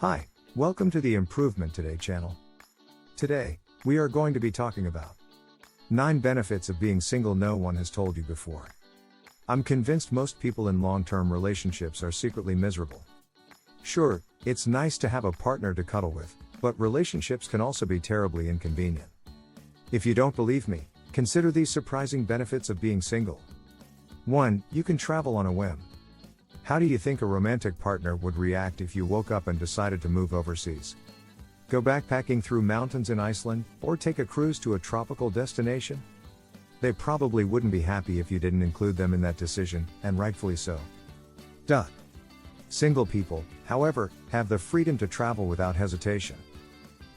Hi, welcome to the Improvement Today channel. Today, we are going to be talking about 9 benefits of being single no one has told you before. I'm convinced most people in long-term relationships are secretly miserable. Sure, it's nice to have a partner to cuddle with, but relationships can also be terribly inconvenient. If you don't believe me, consider these surprising benefits of being single. 1. You can travel on a whim. How do you think a romantic partner would react if you woke up and decided to move overseas? Go backpacking through mountains in Iceland, or take a cruise to a tropical destination? They probably wouldn't be happy if you didn't include them in that decision, and rightfully so. Single people, however, have the freedom to travel without hesitation.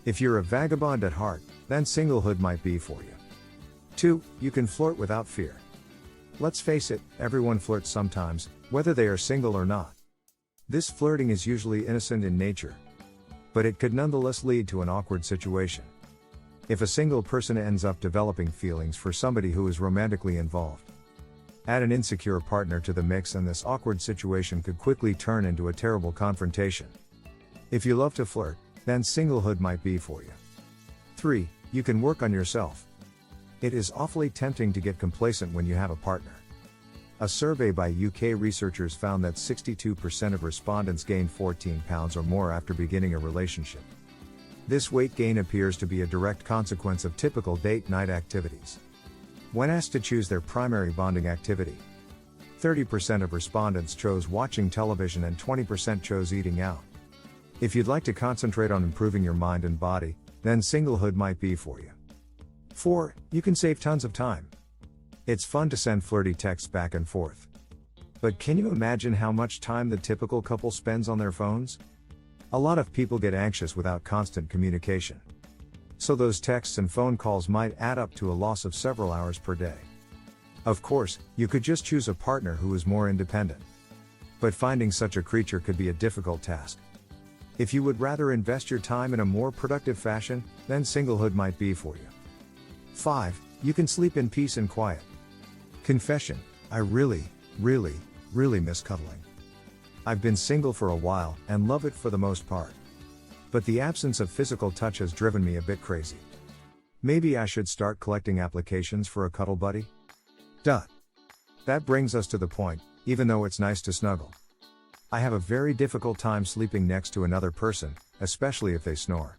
If you're a vagabond at heart, then singlehood might be for you. 2. You can flirt without fear. Let's face it, everyone flirts sometimes, whether they are single or not. This flirting is usually innocent in nature, but it could nonetheless lead to an awkward situation. If a single person ends up developing feelings for somebody who is romantically involved, add an insecure partner to the mix and this awkward situation could quickly turn into a terrible confrontation. If you love to flirt, then singlehood might be for you. 3. You can work on yourself. It is awfully tempting to get complacent when you have a partner. A survey by UK researchers found that 62% of respondents gained 14 pounds or more after beginning a relationship. This weight gain appears to be a direct consequence of typical date night activities. When asked to choose their primary bonding activity, 30% of respondents chose watching television and 20% chose eating out. If you'd like to concentrate on improving your mind and body, then singlehood might be for you. 4. You can save tons of time. It's fun to send flirty texts back and forth. But can you imagine how much time the typical couple spends on their phones? A lot of people get anxious without constant communication. So those texts and phone calls might add up to a loss of several hours per day. Of course, you could just choose a partner who is more independent. But finding such a creature could be a difficult task. If you would rather invest your time in a more productive fashion, then singlehood might be for you. 5. You can sleep in peace and quiet. Confession, I really miss cuddling. I've been single for a while, and love it for the most part. But the absence of physical touch has driven me a bit crazy. Maybe I should start collecting applications for a cuddle buddy? That brings us to the point, even though it's nice to snuggle. I have a very difficult time sleeping next to another person, especially if they snore.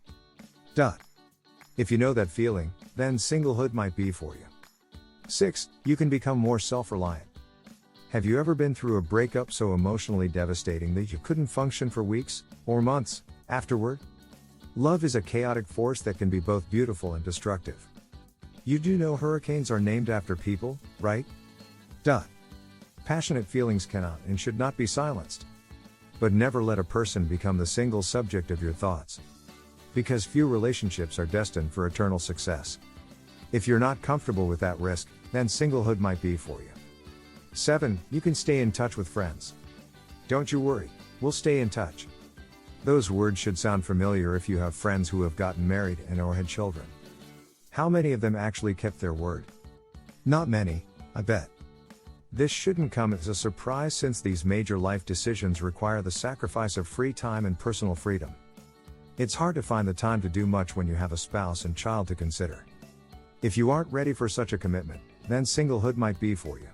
If you know that feeling, then singlehood might be for you. 6. You can become more self-reliant. Have you ever been through a breakup so emotionally devastating that you couldn't function for weeks, or months, afterward? Love is a chaotic force that can be both beautiful and destructive. You do know hurricanes are named after people, right? Passionate feelings cannot and should not be silenced. But never let a person become the single subject of your thoughts. Because few relationships are destined for eternal success. If you're not comfortable with that risk, then singlehood might be for you. 7. You can stay in touch with friends. Don't you worry, we'll stay in touch. Those words should sound familiar if you have friends who have gotten married and/or had children. How many of them actually kept their word? Not many, I bet. This shouldn't come as a surprise since these major life decisions require the sacrifice of free time and personal freedom. It's hard to find the time to do much when you have a spouse and child to consider. If you aren't ready for such a commitment, then singlehood might be for you.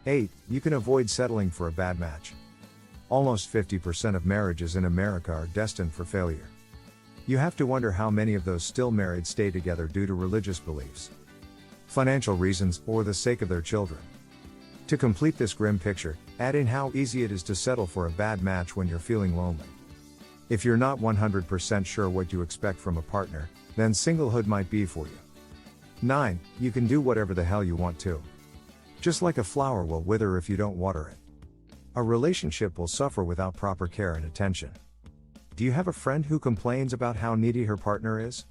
8. You can avoid settling for a bad match. Almost 50% of marriages in America are destined for failure. You have to wonder how many of those still married stay together due to religious beliefs, financial reasons, or the sake of their children. To complete this grim picture, add in how easy it is to settle for a bad match when you're feeling lonely. If you're not 100% sure what you expect from a partner, then singlehood might be for you. 9. You can do whatever the hell you want to. Just like a flower will wither if you don't water it, a relationship will suffer without proper care and attention. Do you have a friend who complains about how needy her partner is?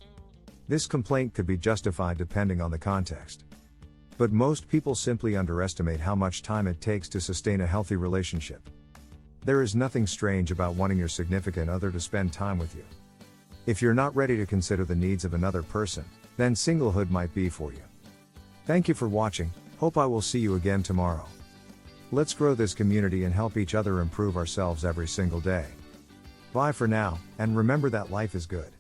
This complaint could be justified depending on the context. But most people simply underestimate how much time it takes to sustain a healthy relationship. There is nothing strange about wanting your significant other to spend time with you. If you're not ready to consider the needs of another person, then singlehood might be for you. Thank you for watching, hope I will see you again tomorrow. Let's grow this community and help each other improve ourselves every single day. Bye for now, and remember that life is good.